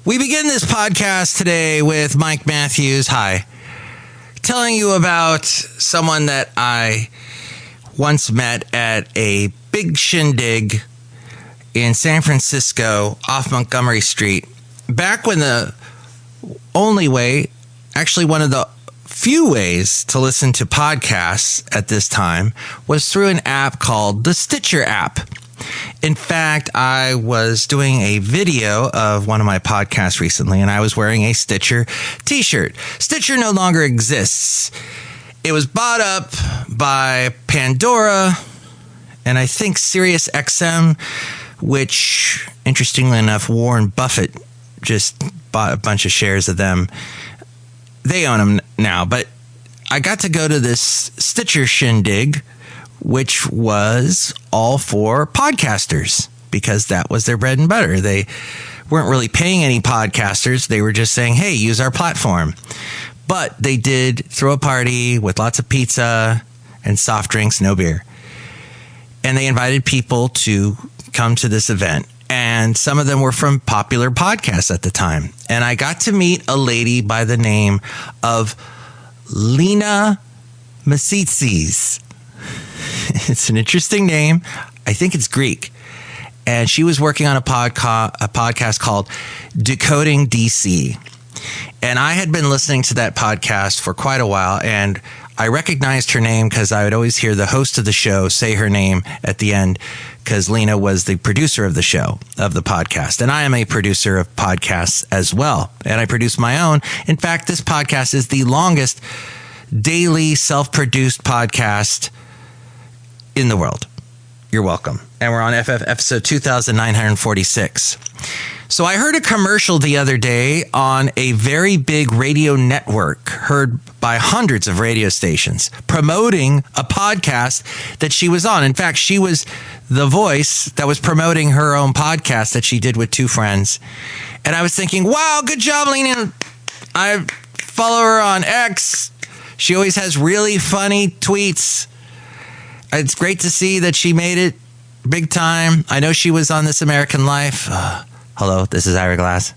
We begin this podcast today with Mike Matthews. Hi. Telling you about someone that I once met at a big shindig in San Francisco off Montgomery Street. Back when the only way, actually one of the few ways to listen to podcasts at this time was through an app called the Stitcher app. In fact, I was doing a video of one of my podcasts recently, and I was wearing a Stitcher t-shirt. Stitcher no longer exists. It was bought up by Pandora and I think Sirius XM, which, interestingly enough, Warren Buffett just bought a bunch of shares of them. They own them now, but I got to go to this Stitcher shindig, which was all for podcasters because that was their bread and butter. They weren't really paying any podcasters. They were just saying, hey, use our platform. But they did throw a party with lots of pizza and soft drinks, no beer. And they invited people to come to this event. And some of them were from popular podcasts at the time. And I got to meet a lady by the name of Lena Masitzis. It's an interesting name. I think it's Greek. And she was working on a podcast called Decoding DC. And I had been listening to that podcast for quite a while, and I recognized her name because I would always hear the host of the show say her name at the end because Lena was the producer of the show, of the podcast. And I am a producer of podcasts as well. And I produce my own. In fact, this podcast is the longest daily self-produced podcast in the world. You're welcome. And we're on episode 2946. So I heard a commercial the other day on a very big radio network heard by hundreds of radio stations promoting a podcast that she was on. In fact, she was the voice that was promoting her own podcast that she did with two friends. And I was thinking, wow, good job, Lena. I follow her on X. She always has really funny tweets. It's great to see that she made it big time. I know she was on This American Life. Hello, this is Ira Glass.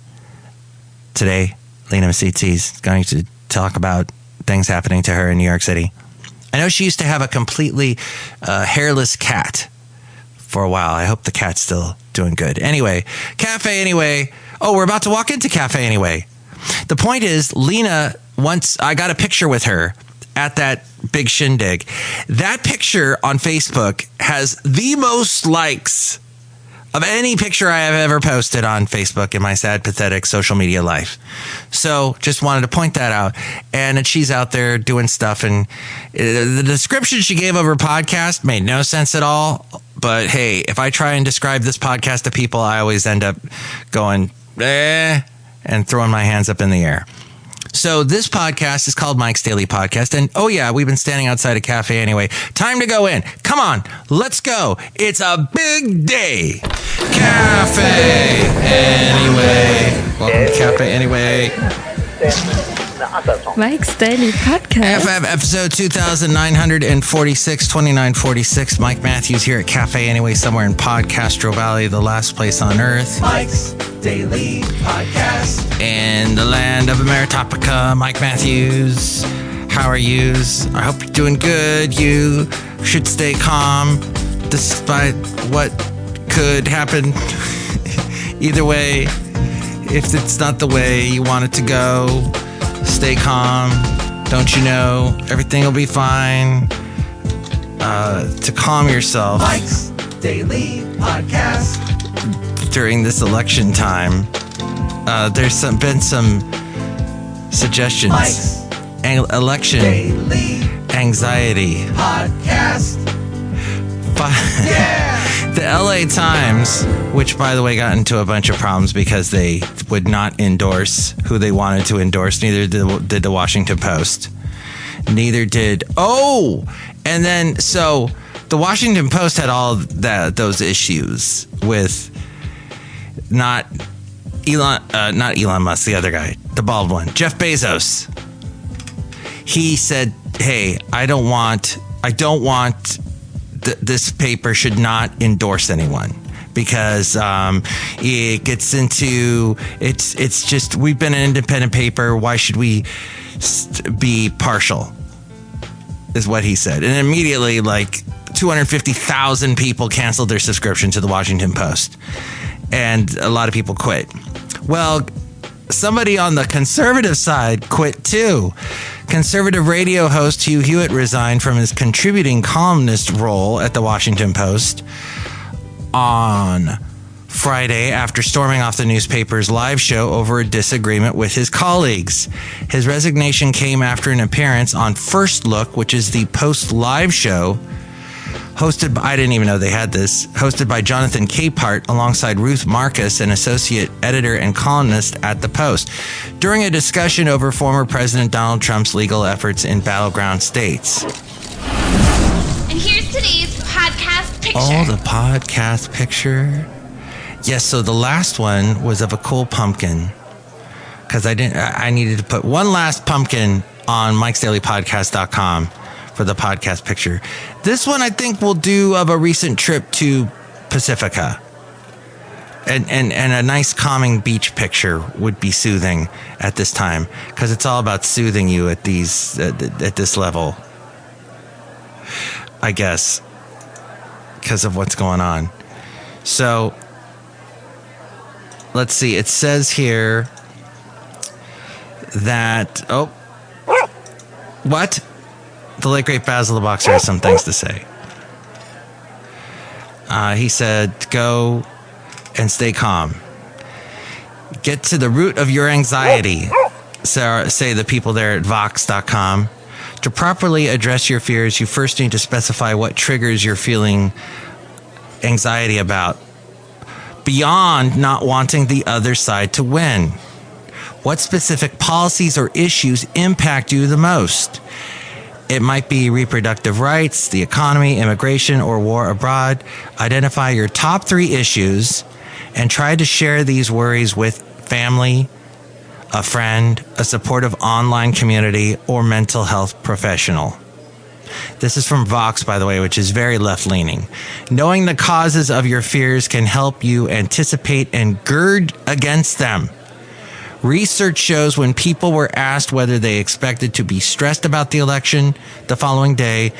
Today, Lena Masitzis is going to talk about things happening to her in New York City. I know she used to have a completely hairless cat for a while. I hope the cat's still doing good. Anyway, Café Anyway. Oh, we're about to walk into Café Anyway. The point is, Lena, once I got a picture with her at that big shindig. That picture on Facebook has the most likes of any picture I have ever posted on Facebook in my sad, pathetic social media life. So just wanted to point that out. And she's out there doing stuff. And the description she gave of her podcast made no sense at all. But hey, if I try and describe this podcast to people, I always end up going, and throwing my hands up in the air. So this podcast is called Mike's Daily Podcast. And oh yeah, we've been standing outside a cafe anyway. Time to go in. Come on, let's go. It's a big day. Cafe Anyway. Welcome to Cafe Anyway. Mike's Daily Podcast. FF episode 2946. Mike Matthews here at Café Anyway, somewhere in podCastro Valley, the last place on earth. Mike's Daily Podcast. In the land of Ameritopica, Mike Matthews. How are yous? I hope you're doing good. You should stay calm despite what could happen. Either way, if it's not the way you want it to go, stay calm. Don't you know everything will be fine? To calm yourself. Mike's Daily Podcast. During this election time, there's been some suggestions. Mike's Election Daily anxiety. Podcast. Yeah. The LA Times, which by the way got into a bunch of problems because they would not endorse who they wanted to endorse. Neither did the Washington Post. Neither did. And then so the Washington Post had all those issues with not Elon Musk, the other guy, the bald one, Jeff Bezos. He said, "Hey, I don't want this paper should not endorse anyone because it gets into it's just, we've been an independent paper. Why should we be partial? Is what he said. And immediately, like, 250,000 people canceled their subscription to the Washington Post, and a lot of people quit. Well, somebody on the conservative side quit too. Conservative radio host Hugh Hewitt resigned from his contributing columnist role at the Washington Post on Friday after storming off the newspaper's live show over a disagreement with his colleagues. His resignation came after an appearance on First Look, which is the Post live show hosted by, I didn't even know they had this, hosted by Jonathan Capehart alongside Ruth Marcus, an associate editor and columnist at the Post, during a discussion over former President Donald Trump's legal efforts in battleground states. And here's today's podcast picture. Oh, the podcast picture. Yes, so the last one was of a cool pumpkin, because I needed to put one last pumpkin on mikesdailypodcast.com for the podcast picture. This one I think we'll do of a recent trip to Pacifica. And a nice calming beach picture would be soothing at this time, because it's all about soothing you at this level, I guess, because of what's going on. So let's see. It says here that, what? The late great Basil the Boxer has some things to say. He said, go and stay calm. Get to the root of your anxiety, say the people there at Vox.com. To properly address your fears, you first need to specify what triggers you're feeling anxiety about, beyond not wanting the other side to win. What specific policies or issues impact you the most? It might be reproductive rights, the economy, immigration, or war abroad. Identify your top 3 issues and try to share these worries with family, a friend, a supportive online community, or mental health professional. This is from Vox, by the way, which is very left-leaning. Knowing the causes of your fears can help you anticipate and guard against them. Research shows when people were asked whether they expected to be stressed about the election the following day,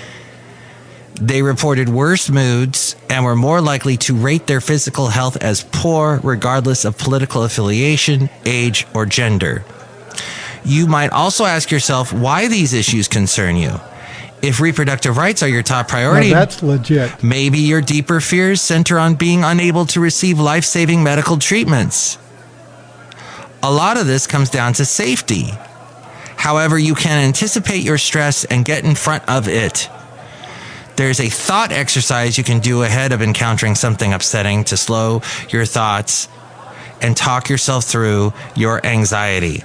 they reported worse moods and were more likely to rate their physical health as poor, regardless of political affiliation, age, or gender. You might also ask yourself why these issues concern you. If reproductive rights are your top priority, now that's legit. Maybe your deeper fears center on being unable to receive life-saving medical treatments. A lot of this comes down to safety. However, you can anticipate your stress and get in front of it. There's a thought exercise you can do ahead of encountering something upsetting to slow your thoughts and talk yourself through your anxiety.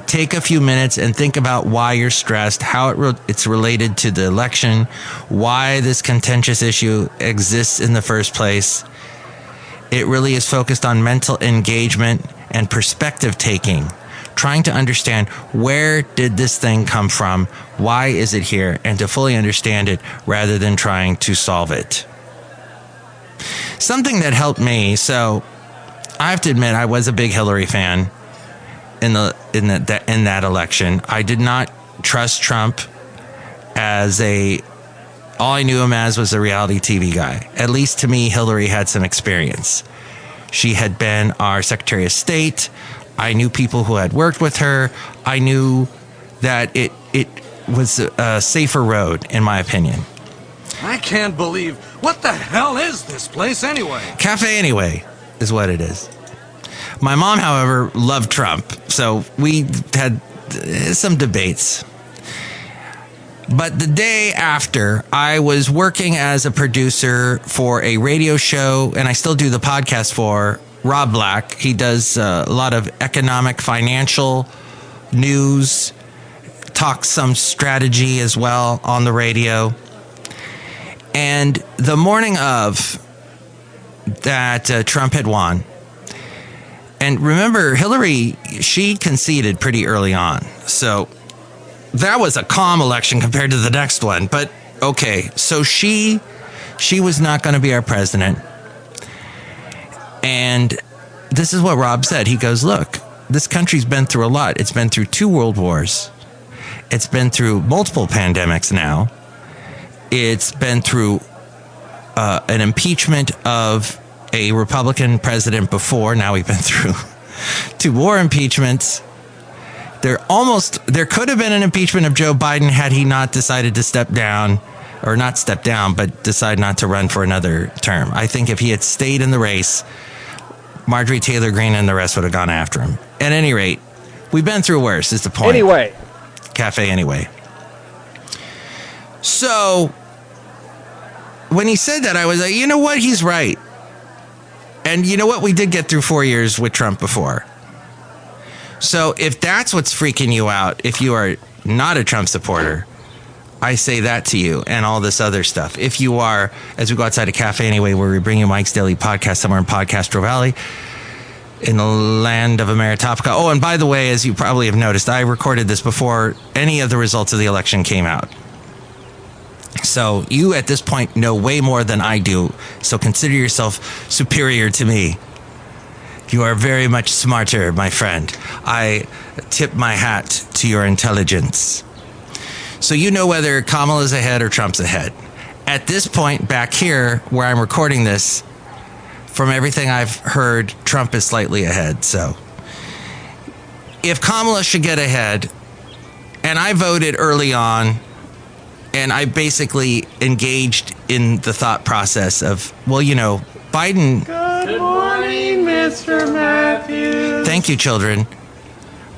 Take a few minutes and think about why you're stressed, how it's related to the election, why this contentious issue exists in the first place. It really is focused on mental engagement and perspective taking, trying to understand where did this thing come from, why is it here, and to fully understand it rather than trying to solve it. Something that helped me, so I have to admit I was a big Hillary fan in that election. I did not trust Trump all I knew him as was a reality TV guy. At least to me, Hillary had some experience. She had been our Secretary of State. I knew people who had worked with her. I knew that it was a safer road, in my opinion. I can't believe, what the hell is this place anyway? Café Anyway is what it is. My mom, however, loved Trump, so we had some debates. But the day after, I was working as a producer for a radio show, and I still do the podcast for Rob Black. He does a lot of economic, financial news, talks some strategy as well on the radio. And the morning of that, Trump had won. And remember, Hillary, she conceded pretty early on. So that was a calm election compared to the next one. But okay, so she was not going to be our president. And this is what Rob said. He goes, look, this country's been through a lot. It's been through 2 world wars. It's been through multiple pandemics now. It's been through an impeachment of a Republican president before. Now we've been through 2 war impeachments. There could have been an impeachment of Joe Biden had he not decided to step down, or not step down, but decide not to run for another term. I think if he had stayed in the race, Marjorie Taylor Greene and the rest would have gone after him. At any rate, we've been through worse, is the point. Anyway. Café Anyway. So, when he said that, I was like, you know what? He's right. And you know what? We did get through 4 years with Trump before. So, if that's what's freaking you out, if you are not a Trump supporter, I say that to you and all this other stuff. If you are, as we go outside of Café Anyway, where we bring you Mike's Daily Podcast somewhere in podCastro Valley, in the land of Ameritopica. Oh, and by the way, as you probably have noticed, I recorded this before any of the results of the election came out. So you at this point know way more than I do. So consider yourself superior to me. You are very much smarter, my friend. I tip my hat to your intelligence. So you know whether Kamala's ahead or Trump's ahead. At this point back here where I'm recording this, from everything I've heard, Trump is slightly ahead. So if Kamala should get ahead, and I voted early on, and I basically engaged in the thought process of, well, you know, Biden. Good morning, Mr. Matthews. Thank you, children.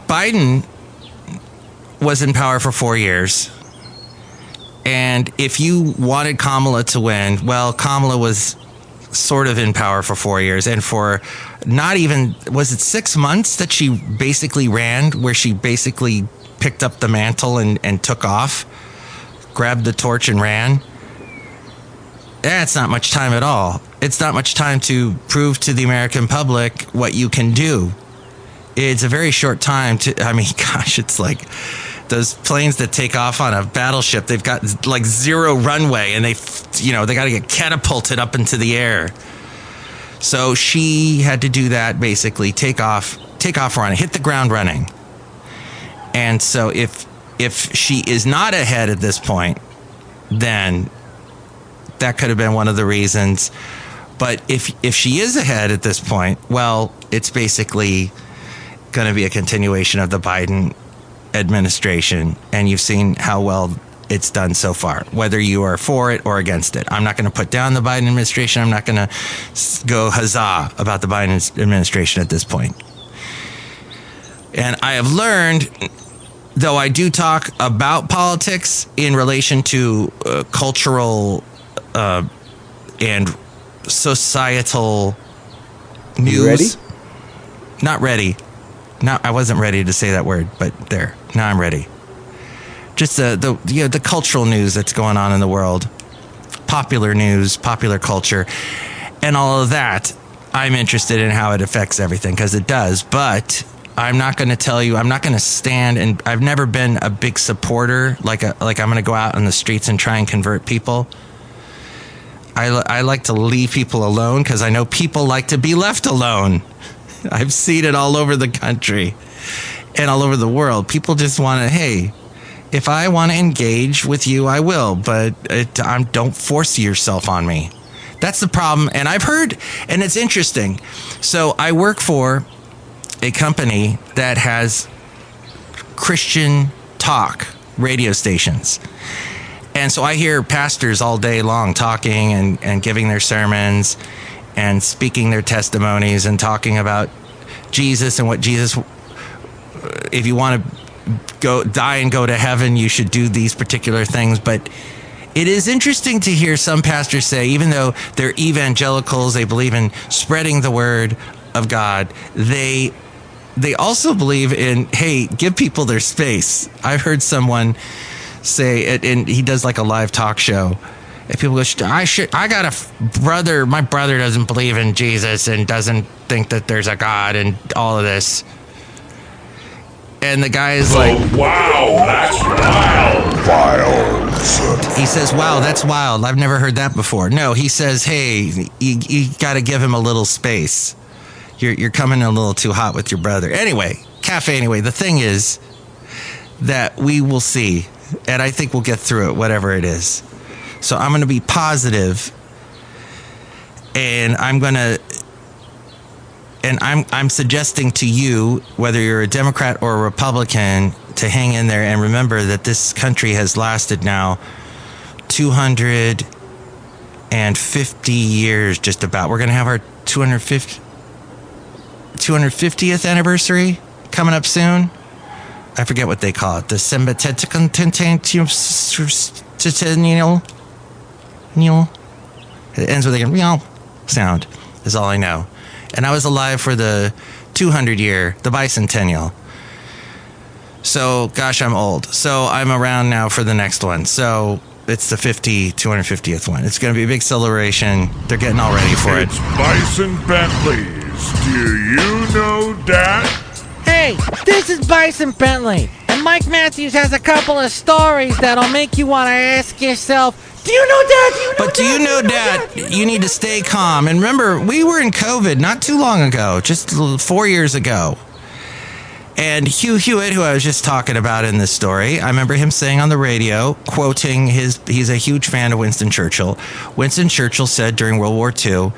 Biden was in power for 4 years. And if you wanted Kamala to win, well, Kamala was sort of in power for 4 years, and for not even, was it 6 months that she basically ran, where she basically picked up the mantle and took off, grabbed the torch and ran? That's not much time at all. It's not much time to prove to the American public what you can do. It's a very short time to, I mean, gosh, it's like those planes that take off on a battleship. They've got like 0 runway, and they got to get catapulted up into the air. So she had to do that, basically take off running, hit the ground running. And so if she is not ahead at this point, then that could have been one of the reasons. But if she is ahead at this point, well, it's basically going to be a continuation of the Biden administration, and you've seen how well it's done so far, whether you are for it or against it. I'm not going to put down the Biden administration. I'm not going to go huzzah about the Biden administration at this point. And I have learned, though I do talk about politics in relation to cultural and societal news. You ready? Not ready. No, I wasn't ready to say that word, but there. Now I'm ready. Just the cultural news that's going on in the world, popular news, popular culture, and all of that. I'm interested in how it affects everything, because it does. But I'm not going to tell you. I'm not going to stand, and I've never been a big supporter. Like I'm going to go out on the streets and try and convert people. I like to leave people alone, because I know people like to be left alone. I've seen it all over the country and all over the world. People just want to, hey, if I want to engage with you, I will, but don't force yourself on me. That's the problem. And I've heard, and it's interesting. So I work for a company that has Christian talk radio stations. And so I hear pastors all day long talking and giving their sermons and speaking their testimonies and talking about Jesus and what Jesus, if you want to die and go to heaven, you should do these particular things. But it is interesting to hear some pastors say, even though they're evangelicals, they believe in spreading the word of God, they also believe in, hey, give people their space. I've heard someone say, and he does like a live talk show, and people go, I got a brother, my brother doesn't believe in Jesus and doesn't think that there's a God and all of this. And the guy is like, wow, that's wild. Files. He says, wow, that's wild. I've never heard that before. No, he says, hey, you got to give him a little space. You're coming a little too hot with your brother. Anyway, Café Anyway, the thing is that we will see, and I think we'll get through it, whatever it is. So I'm going to be positive, and I'm suggesting to you, whether you're a Democrat or a Republican, to hang in there and remember that this country has lasted now 250 years, just about. We're going to have our 250th anniversary coming up soon. I forget what they call it. The Centennial. It ends with a meow sound, is all I know. And I was alive for the 200-year, the bicentennial. So, gosh, I'm old. So I'm around now for the next one. So it's the 250th one. It's going to be a big celebration. They're getting all ready for it. It's Bison Bentleys. Do you know that? Hey, this is Bison Bentley, and Mike Matthews has a couple of stories that'll make you want to ask yourself, do you know that? Do you know that? You need to stay calm. And remember, we were in COVID not too long ago, just 4 years ago. And Hugh Hewitt, who I was just talking about in this story, I remember him saying on the radio, quoting he's a huge fan of Winston Churchill. Winston Churchill said during World War II,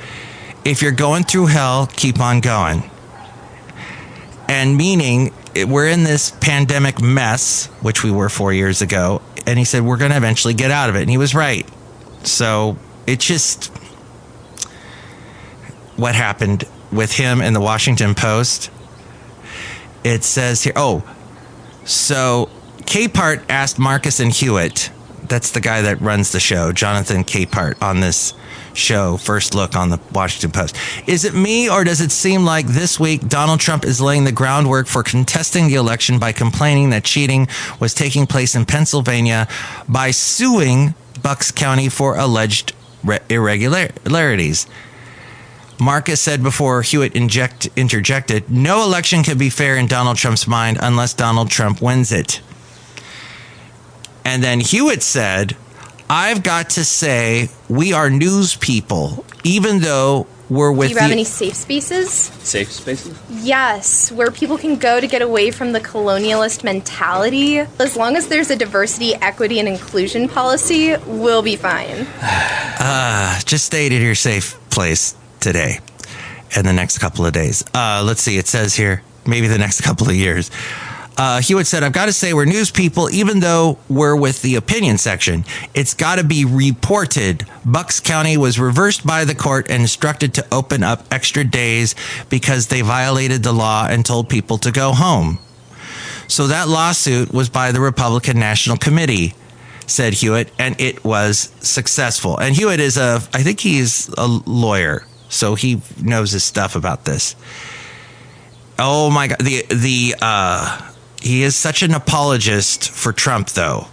if you're going through hell, keep on going. And meaning, we're in this pandemic mess, which we were 4 years ago, and he said, we're going to eventually get out of it. And he was right. So it's just what happened with him in the Washington Post. It says here, so Capehart asked Marcus and Hewitt, that's the guy that runs the show, Jonathan Capehart, on this show, First Look on the Washington Post. Is it me, or does it seem like this week Donald Trump is laying the groundwork for contesting the election by complaining that cheating was taking place in Pennsylvania by suing Bucks County for alleged irregularities? Marcus said before Hewitt interjected, no election can be fair in Donald Trump's mind unless Donald Trump wins it. And then Hewitt said, I've got to say, we are news people, even though we're with Do you have any safe spaces? Safe spaces? Yes, where people can go to get away from the colonialist mentality. As long as there's a diversity, equity, and inclusion policy, we'll be fine. Just stay at your safe place today and the next couple of days. Let's see, it says here, maybe the next couple of years. Hewitt said, I've got to say we're news people, even though we're with the opinion section. It's got to be reported. Bucks County was reversed by the court and instructed to open up extra days because they violated the law and told people to go home. So that lawsuit was by the Republican National Committee, said Hewitt, and it was successful. And Hewitt is I think he's a lawyer, so he knows his stuff about this. Oh my God. He is such an apologist for Trump, though.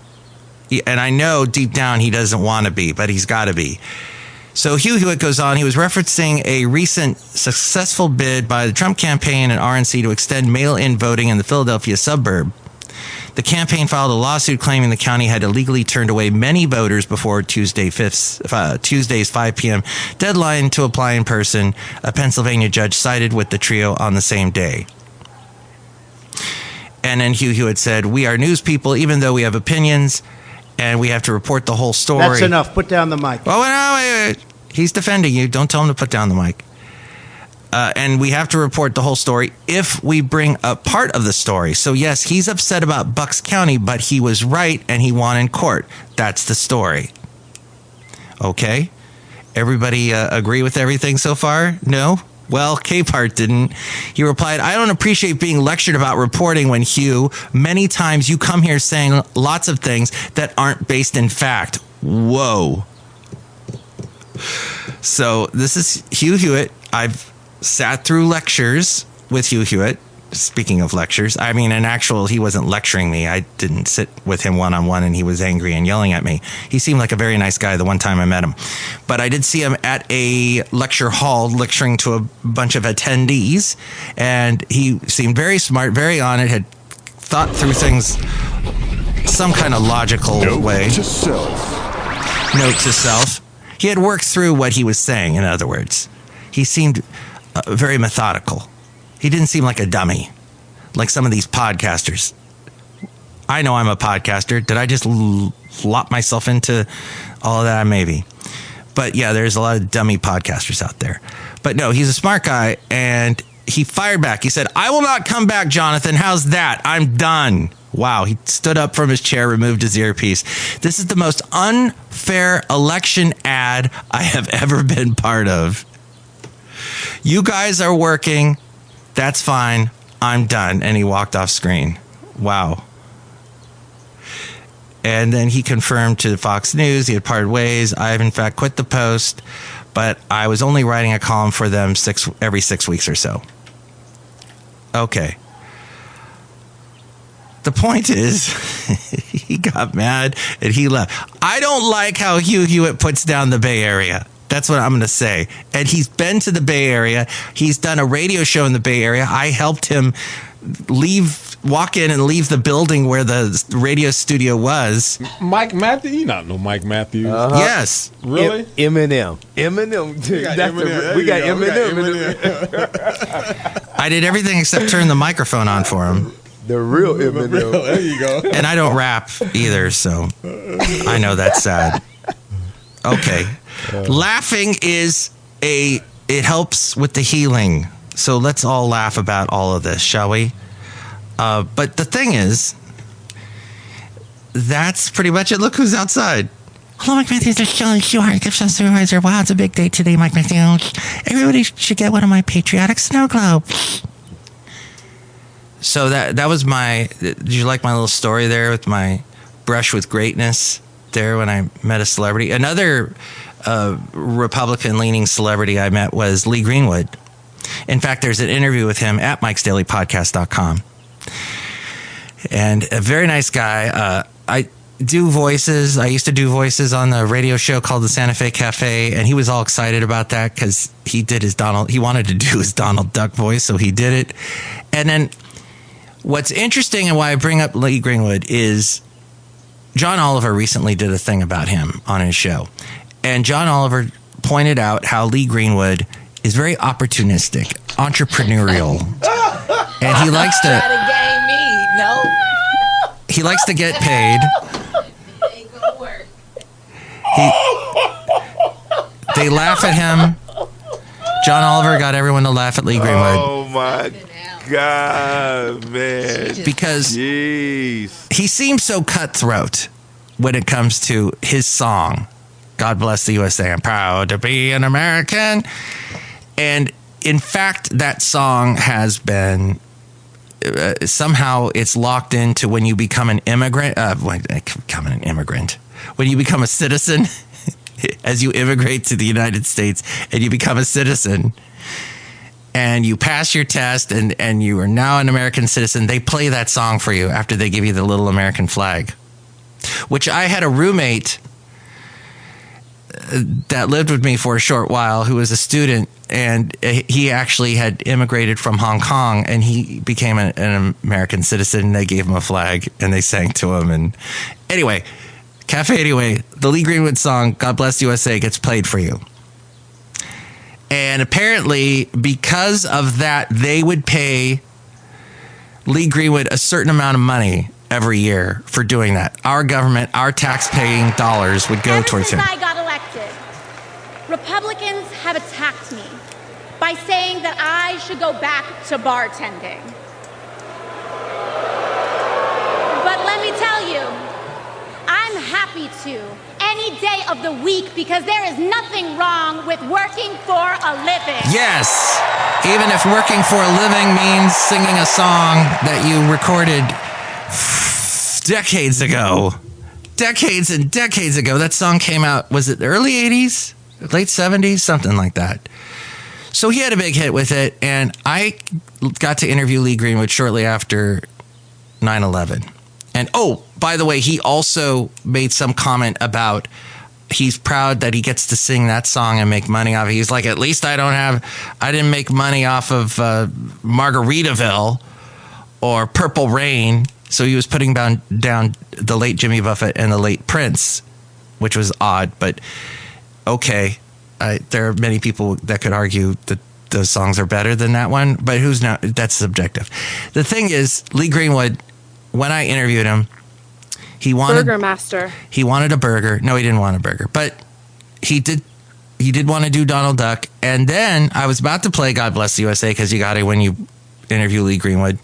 And I know deep down he doesn't want to be, but he's got to be. So Hugh Hewitt goes on. He was referencing a recent successful bid by the Trump campaign and RNC to extend mail-in voting in the Philadelphia suburb. The campaign filed a lawsuit claiming the county had illegally turned away many voters before Tuesday's 5 p.m. deadline to apply in person. A Pennsylvania judge sided with the trio on the same day. And then Hugh Hewitt said, we are news people, even though we have opinions, and we have to report the whole story. That's enough. Put down the mic. Oh, no, wait. He's defending you. Don't tell him to put down the mic. And we have to report the whole story if we bring up part of the story. So, yes, he's upset about Bucks County, but he was right, and he won in court. That's the story. Okay? Everybody agree with everything so far? No? Well, Capehart didn't. He replied, I don't appreciate being lectured about reporting when, Hugh, many times you come here saying lots of things that aren't based in fact. Whoa. So this is Hugh Hewitt. I've sat through lectures with Hugh Hewitt. Speaking of lectures, I mean, he wasn't lecturing me. I didn't sit with him one-on-one and he was angry and yelling at me. He seemed like a very nice guy the one time I met him. But I did see him at a lecture hall lecturing to a bunch of attendees. And he seemed very smart, very on it, had thought through things some kind of logical way. Note to self. Note to self. He had worked through what he was saying, in other words. He seemed very methodical. He didn't seem like a dummy, like some of these podcasters. I know I'm a podcaster. Did I just lop myself into all of that? Maybe. But yeah, there's a lot of dummy podcasters out there. But no, he's a smart guy, and he fired back. He said, "I will not come back, Jonathan. How's that? I'm done." Wow, he stood up from his chair, removed his earpiece. This is the most unfair election ad I have ever been part of. You guys are working. That's fine. I'm done. And he walked off screen. Wow. And then he confirmed to Fox News he had parted ways. I have, in fact, quit the Post, but I was only writing a column for them every 6 weeks or so. Okay. The point is, he got mad and he left. I don't like how Hugh Hewitt puts down the Bay Area. That's what I'm going to say. And he's been to the Bay Area. He's done a radio show in the Bay Area. I helped him walk in and leave the building where the radio studio was. Mike Matthews? You not know Mike Matthews. Yes. Really? Eminem. We got Eminem. I did everything except turn the microphone on for him. The real Eminem. There you go. And I don't rap either, so I know that's sad. Okay. Laughing it helps with the healing. So let's all laugh about all of this, shall we? But the thing is, that's pretty much it. Look who's outside. Hello, Mike Matthews. It's Chely Shoehart, gift shop supervisor. Wow, it's a big day today, Mike Matthews. Everybody should get one of my patriotic snow globes. So that was did you like my little story there with my brush with greatness there when I met a celebrity? Another Republican-leaning celebrity I met was Lee Greenwood. In fact, there's an interview with him at mikesdailypodcast.com. And a very nice guy. I do voices. I used to do voices on the radio show called the Santa Fe Cafe, and he was all excited about that because he wanted to do his Donald Duck voice, so he did it. And then what's interesting and why I bring up Lee Greenwood is John Oliver recently did a thing about him on his show. And John Oliver pointed out how Lee Greenwood is very opportunistic, entrepreneurial. And he likes to He likes to get paid. They laugh at him. John Oliver got everyone to laugh at Lee Greenwood. Oh my God, man. Because he seems so cutthroat when it comes to his song, God Bless the USA, I'm proud to be an American. And in fact, that song has been somehow it's locked into when you become an immigrant. When you become a citizen, as you immigrate to the United States and you become a citizen and you pass your test and you are now an American citizen, they play that song for you after they give you the little American flag. Which I had a roommate that lived with me for a short while who was a student, and he actually had immigrated from Hong Kong, and he became an American citizen. They gave him a flag and they sang to him. And anyway, Café Anyway, the Lee Greenwood song, God Bless USA, gets played for you. And apparently, because of that, they would pay Lee Greenwood a certain amount of money every year for doing that. Our government, our tax-paying dollars would go towards him. Ever since I got elected, Republicans have attacked me by saying that I should go back to bartending. But let me tell you, I'm happy to any day of the week because there is nothing wrong with working for a living. Yes, even if working for a living means singing a song that you recorded decades ago. Decades and decades ago. That song came out, was it the early 80s? Late 70s? Something like that. So he had a big hit with it, and I got to interview Lee Greenwood shortly after 9/11. And oh, by the way, he also made some comment about he's proud that he gets to sing that song and make money off it. He's like, at least I didn't make money off of Margaritaville or Purple Rain. So he was putting down the late Jimmy Buffett and the late Prince, which was odd, but okay. There are many people that could argue that those songs are better than that one, but that's subjective. The thing is, Lee Greenwood, when I interviewed him, he wanted Burgermaster. He wanted a burger. No, he didn't want a burger, but he did want to do Donald Duck. And then I was about to play God Bless the USA, because you got it when you interview Lee Greenwood,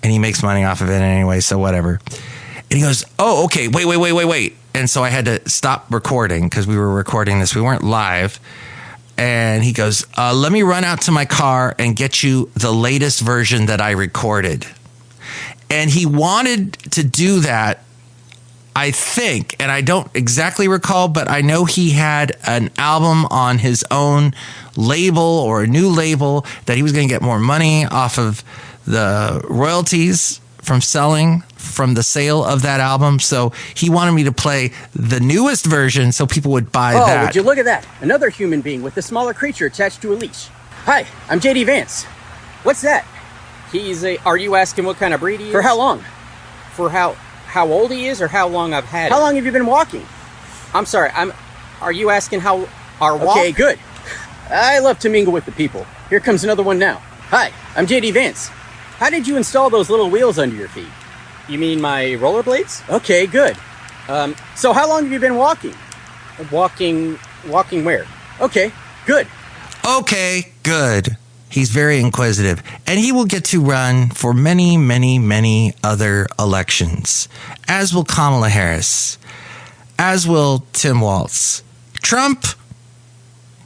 and he makes money off of it anyway, so whatever. And he goes, oh, okay, wait. And so I had to stop recording because we were recording this. We weren't live. And he goes, let me run out to my car and get you the latest version that I recorded. And he wanted to do that, I think, and I don't exactly recall, but I know he had an album on his own label or a new label that he was going to get more money off of the royalties from the sale of that album. So he wanted me to play the newest version so people would buy that. Oh, would you look at that? Another human being with a smaller creature attached to a leash. Hi, I'm JD Vance. What's that? Are you asking what kind of breed he is? For how long? For how old he is, or how long I've had him? How long have you been walking? I'm sorry, are you asking how our walk? Okay, good. I love to mingle with the people. Here comes another one now. Hi, I'm JD Vance. How did you install those little wheels under your feet? You mean my rollerblades? Okay, good. So how long have you been walking? Walking where? Okay, good. Okay, good. He's very inquisitive, and he will get to run for many, many, many other elections, as will Kamala Harris, as will Tim Walz. Trump,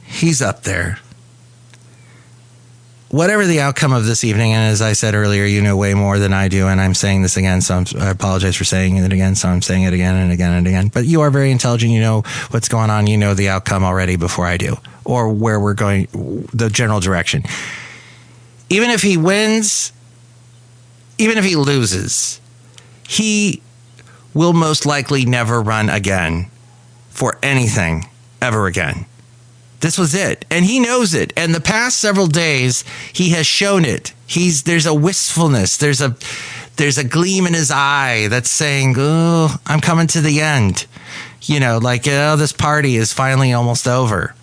he's up there. Whatever the outcome of this evening, and as I said earlier, you know way more than I do, and I'm saying this again, so I apologize for saying it again, so I'm saying it again and again and again. But you are very intelligent. You know what's going on. You know the outcome already before I do, or where we're going, the general direction. Even if he wins, even if he loses, he will most likely never run again for anything ever again. This was it. And he knows it. And the past several days, he has shown it. There's a wistfulness. There's a gleam in his eye that's saying, oh, I'm coming to the end. You know, like, oh, this party is finally almost over.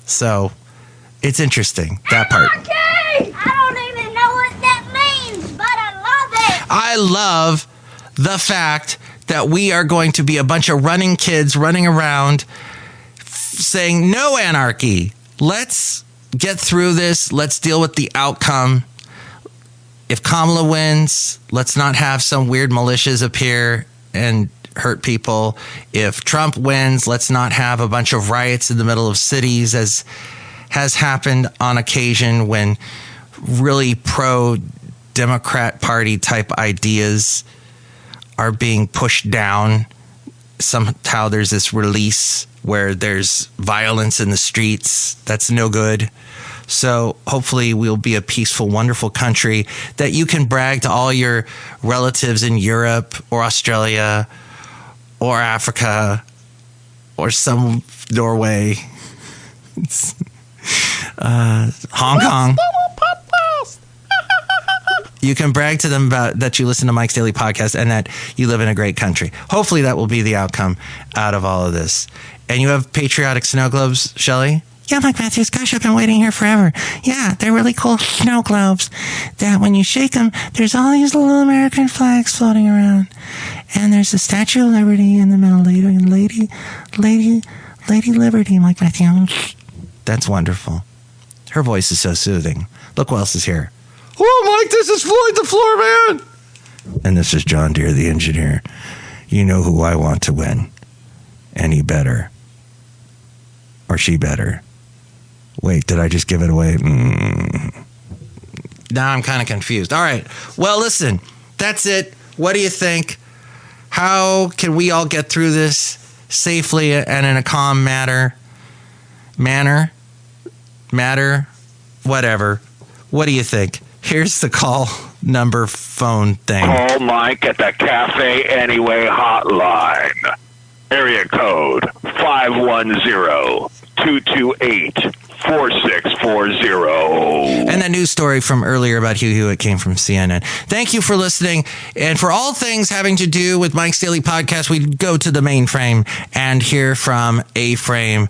So it's interesting, that part. Okay! I don't even know what that means, but I love it! I love the fact that we are going to be a bunch of running kids running around saying no anarchy. Let's get through this. Let's deal with the outcome. If Kamala wins, let's not have some weird militias appear and hurt people. If Trump wins, let's not have a bunch of riots in the middle of cities, as has happened on occasion when really pro-Democrat Party type ideas are being pushed down. Somehow there's this release where there's violence in the streets. That's no good. So hopefully we'll be a peaceful, wonderful country that you can brag to all your relatives in Europe or Australia or Africa or some Norway, Hong Kong. You can brag to them about that you listen to Mike's Daily Podcast and that you live in a great country. Hopefully that will be the outcome out of all of this. And you have patriotic snow globes, Chely? Yeah, Mike Matthews. Gosh, I've been waiting here forever. Yeah, they're really cool snow globes that when you shake them, there's all these little American flags floating around. And there's the Statue of Liberty in the middle. Lady Liberty, Mike Matthews. That's wonderful. Her voice is so soothing. Look who else is here. Hello, Mike. This is Floyd the Floorman. And this is John Deere, the engineer. You know who I want to win. And he better. Or she better. Wait, did I just give it away? Now I'm kind of confused. All right. Well, listen. That's it. What do you think? How can we all get through this safely and in a calm manner? Whatever. What do you think? Here's the call number phone thing. Call Mike at the Café Anyway hotline. Area code 510-228-5600. 4640. And that news story from earlier about Hugh Hewitt came from CNN. Thank you for listening. And for all things having to do with Mike's Daily Podcast, we go to the mainframe and hear from A-Frame.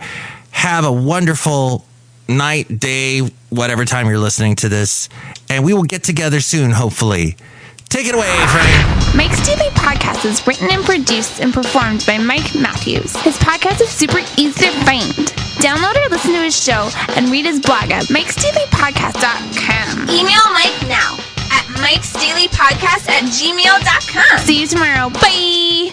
Have a wonderful night, day, whatever time you're listening to this. And we will get together soon, hopefully. Take it away, A-Frame. Mike's Daily Podcast is written and produced and performed by Mike Matthews. His podcast is super easy to find. Download or listen to his show and read his blog at mikesdailypodcast.com. Email Mike now at mikesdailypodcast@gmail.com. See you tomorrow. Bye!